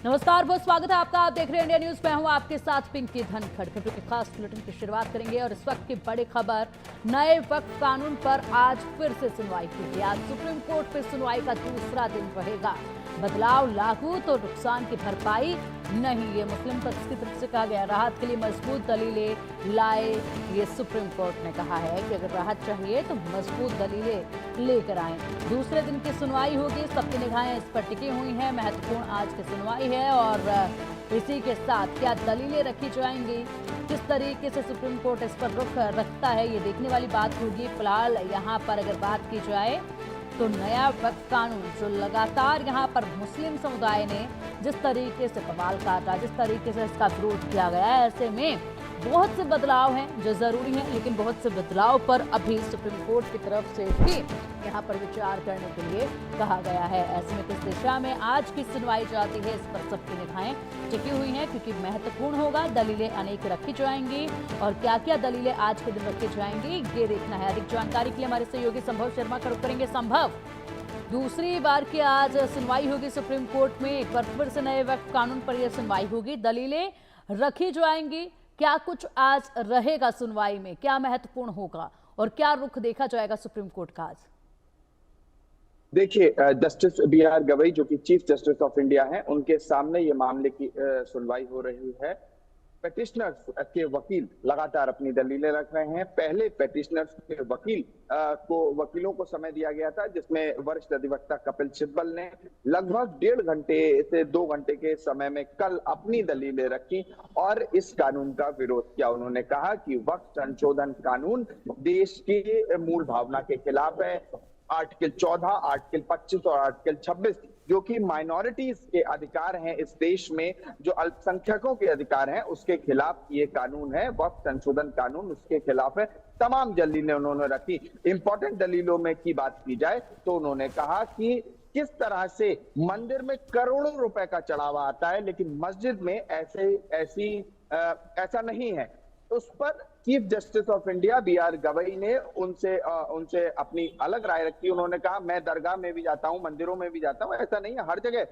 नमस्कार, बहुत स्वागत है आपका। आप देख रहे हैं इंडिया न्यूज। मैं हूं आपके साथ पिंकी धनखड़। खबरों के खास बुलेटिन की शुरुआत करेंगे और इस वक्त की बड़ी खबर, नए वक्फ कानून पर आज फिर से सुनवाई होगी। आज सुप्रीम कोर्ट में सुनवाई का दूसरा दिन रहेगा। बदलाव लागू तो नुकसान की भरपाई नहीं, ये मुस्लिम पक्ष की तरफ से कहा गया। राहत के लिए मजबूत दलीलें लाए, ये सुप्रीम कोर्ट ने कहा है कि अगर राहत चाहिए तो मजबूत दलीलें लेकर आए। दूसरे दिन की सुनवाई होगी, सबकी निगाहें इस पर टिकी हुई हैं। महत्वपूर्ण आज की सुनवाई है और इसी के साथ क्या दलीलें रखी जाएंगी, किस तरीके से सुप्रीम कोर्ट इस पर रुख रखता है, ये देखने वाली बात होगी। फिलहाल यहाँ पर अगर बात की जाए तो नया वक्फ कानून जो लगातार यहाँ पर मुस्लिम समुदाय ने जिस तरीके से बवाल काटा, जिस तरीके से इसका विरोध किया गया है, ऐसे में बहुत से बदलाव हैं जो जरूरी हैं, लेकिन बहुत से बदलाव पर अभी सुप्रीम कोर्ट की तरफ से भी यहाँ पर विचार करने के लिए कहा गया है। ऐसे में किस दिशा में आज की सुनवाई जाती है, इस पर सबकी निगाहें टिकी हुई हैं, क्योंकि महत्वपूर्ण होगा। दलीलें अनेक रखी जाएंगी और क्या क्या दलीलें आज के दिन रखी जाएंगी, ये देखना है। अधिक जानकारी के लिए हमारे सहयोगी संभव शर्मा का रुख करेंगे। संभव, दूसरी बार की आज सुनवाई होगी सुप्रीम कोर्ट में। एक बार फिर से नए वक्फ कानून पर यह सुनवाई होगी, दलीलें रखी जाएंगी। क्या कुछ आज रहेगा सुनवाई में, क्या महत्वपूर्ण होगा और क्या रुख देखा जाएगा सुप्रीम कोर्ट का आज? देखिए, जस्टिस बी.आर. गवई जो कि चीफ जस्टिस ऑफ इंडिया हैं, उनके सामने ये मामले की सुनवाई हो रही है। पेटिशनर्स के वकील लगातार अपनी दलीलें रख रहे हैं। पहले पेटिशनर्स के वकीलों को समय दिया गया था, जिसमें वरिष्ठ अधिवक्ता कपिल सिब्बल ने लगभग 1.5 घंटे से 2 घंटे के समय में कल अपनी दलीलें रखी और इस कानून का विरोध किया। उन्होंने कहा कि वक्फ संशोधन कानून देश की मूल भावना के खिलाफ है। आर्टिकल 14, आर्टिकल 25 और आर्टिकल 26 जो कि माइनॉरिटीज के अधिकार हैं इस देश में, जो अल्पसंख्यकों के अधिकार हैं, उसके खिलाफ ये कानून है। वक्फ संशोधन कानून उसके खिलाफ है। तमाम दलीलें उन्होंने रखी। इंपॉर्टेंट दलीलों में की बात की जाए तो उन्होंने कहा कि किस तरह से मंदिर में करोड़ों रुपए का चढ़ावा आता है, लेकिन मस्जिद में ऐसा नहीं है। उस पर chief justice of India B R. Gavai ने उनसे अपनी अलग राय रखी। उन्होंने कहा, मैं दरगाह में भी जाता हूं, मंदिरों में भी जाता हूं, ऐसा नहीं है हर जगह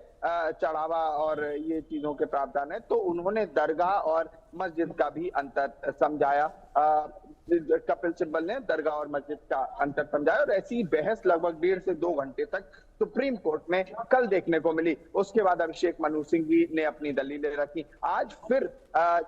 चढ़ावा और ये चीजों के प्रावधान है। तो उन्होंने दरगाह और मस्जिद का भी अंतर समझाया। कपिल सिब्बल ने दरगाह और मस्जिद का अंतर समझाया और ऐसी बहस लगभग 1.5 से 2 घंटे तक सुप्रीम कोर्ट में कल देखने को मिली। उसके बाद अभिषेक मनु सिंघवी ने अपनी दलीलें रखी। आज फिर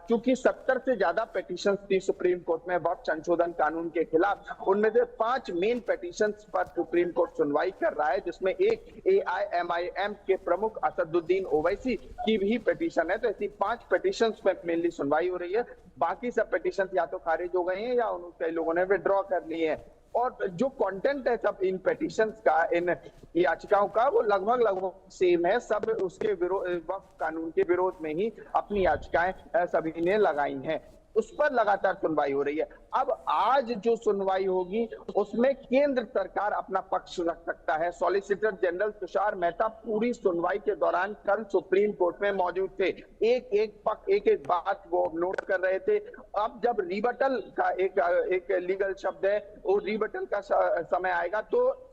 चूंकि 70 से ज्यादा पेटिशन थी सुप्रीम कोर्ट में वक्फ संशोधन कानून के खिलाफ, उनमें से 5 मेन पेटिशन पर सुप्रीम कोर्ट सुनवाई कर रहा है, जिसमें एक AIMIM के प्रमुख असदुद्दीन ओवैसी की भी पेटिशन है। तो ऐसी 5 पेटिशन पे मेनली सुनवाई हो रही है। बाकी सब पेटिशन या तो खारिज हो गए हैं या कई लोगों ने विड्रॉ कर लिए हैं। और जो कंटेंट है सब इन पेटिशंस का, इन याचिकाओं का, वो लगभग सेम है। सब उसके वक्फ कानून के विरोध में ही अपनी याचिकाएं सभी ने लगाई हैं। उस पर लगातार सुनवाई हो रही है। अब आज जो सुनवाई होगी उसमें केंद्र सरकार अपना पक्ष रख सकता है। सॉलिसिटर जनरल तुषार मेहता पूरी सुनवाई के दौरान कल सुप्रीम कोर्ट में मौजूद थे। एक बात वो नोट कर रहे थे। अब जब रिबटल का एक लीगल शब्द है, वो रिबटल का समय आएगा तो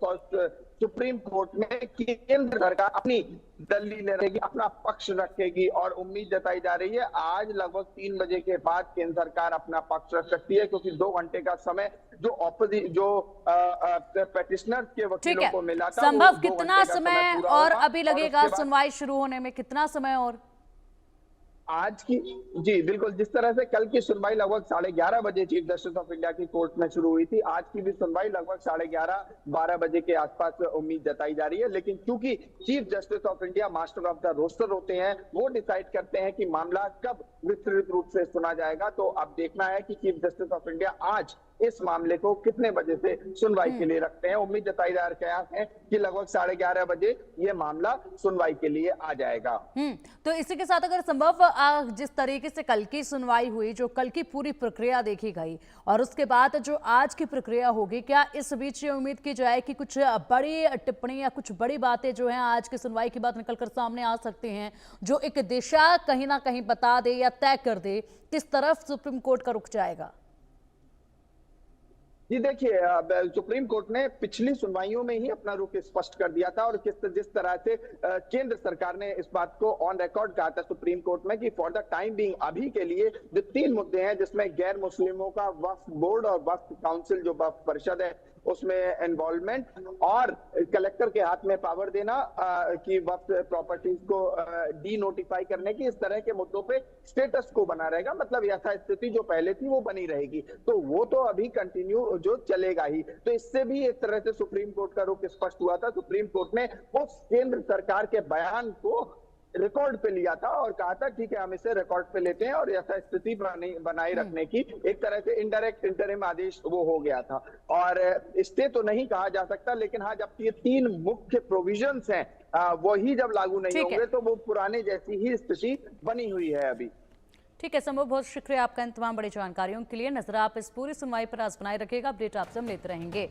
सुप्रीम कोर्ट में केंद्र सरकार अपनी दलीलें रखेगी, अपना पक्ष रखेगी और उम्मीद जताई जा रही है आज लगभग 3 बजे के बाद केंद्र सरकार अपना पक्ष रख सकती है, क्योंकि 2 घंटे का समय जो पेटिशनर्स के वकीलों को मिला था। संभव, कितना समय और अभी लगेगा सुनवाई शुरू होने में, कितना समय और? आज की, जी बिल्कुल, जिस तरह से कल की सुनवाई लगभग 11:30 बजे चीफ जस्टिस ऑफ इंडिया की कोर्ट में शुरू हुई थी, आज की भी सुनवाई लगभग 11:30-12 बजे के आसपास उम्मीद जताई जा रही है। लेकिन क्योंकि chief justice of India master of the roster होते हैं, वो डिसाइड करते हैं कि मामला कब विस्तृत रूप से सुना जाएगा। तो अब देखना है कि चीफ जस्टिस ऑफ इंडिया आज इस मामले को कितने बजे से सुनवाई के लिए रखते हैं। उम्मीद जताई जा रही है कि लगभग 11:30 बजे ये मामला सुनवाई के लिए आ जाएगा। तो इसी के साथ अगर संभव, जिस तरीके से कल की सुनवाई हुई, जो कल की पूरी प्रक्रिया देखी गई और उसके बाद जो आज की प्रक्रिया होगी, क्या इस बीच ये उम्मीद की जाए कि कुछ बड़ी टिप्पणी या कुछ बड़ी बातें जो हैं आज की सुनवाई के बाद निकलकर सामने आ सकती हैं, जो एक दिशा कहीं ना कहीं बता दे या तय कर दे किस तरफ सुप्रीम कोर्ट का रुख जाएगा? जी देखिए, सुप्रीम कोर्ट ने पिछली सुनवाइयों में ही अपना रुख स्पष्ट कर दिया था और जिस तरह से केंद्र सरकार ने इस बात को ऑन रिकॉर्ड कहा था सुप्रीम कोर्ट में कि फॉर द टाइम बीइंग अभी के लिए जो 3 मुद्दे हैं जिसमें गैर मुस्लिमों का वक्फ बोर्ड और वक्फ काउंसिल जो वक्फ परिषद है उसमें इन्वॉल्वमेंट और कलेक्टर के हाथ में पावर देना कि वक्फ प्रॉपर्टीज को डी नोटिफाई करने की, इस तरह के मुद्दों पे स्टेटस को बना रहेगा, मतलब यथास्थिति जो पहले थी वो बनी रहेगी। तो वो तो अभी कंटिन्यू जो चलेगा ही। तो इससे भी एक तरह से सुप्रीम कोर्ट का रुख स्पष्ट हुआ था। सुप्रीम कोर्ट ने उस केंद्र सरकार के बयान को रिकॉर्ड पे लिया था और कहा था ठीक है हम इसे रिकॉर्ड पे लेते हैं और यथास्थिति बनाए रखने की एक तरह से इनडायरेक्ट इंटरिम आदेश वो हो गया था। और स्टे तो नहीं कहा जा सकता, लेकिन हाँ जब ये 3 मुख्य प्रोविजंस हैं वही जब लागू नहीं होंगे तो वो पुराने जैसी ही स्थिति बनी हुई है अभी। ठीक है संभव, बहुत शुक्रिया आपका इन तमाम बड़ी जानकारियों के लिए। नजर आप इस पूरी सुनवाई पर आज बनाए रखिएगा, अपडेट आपसे हम लेते रहेंगे।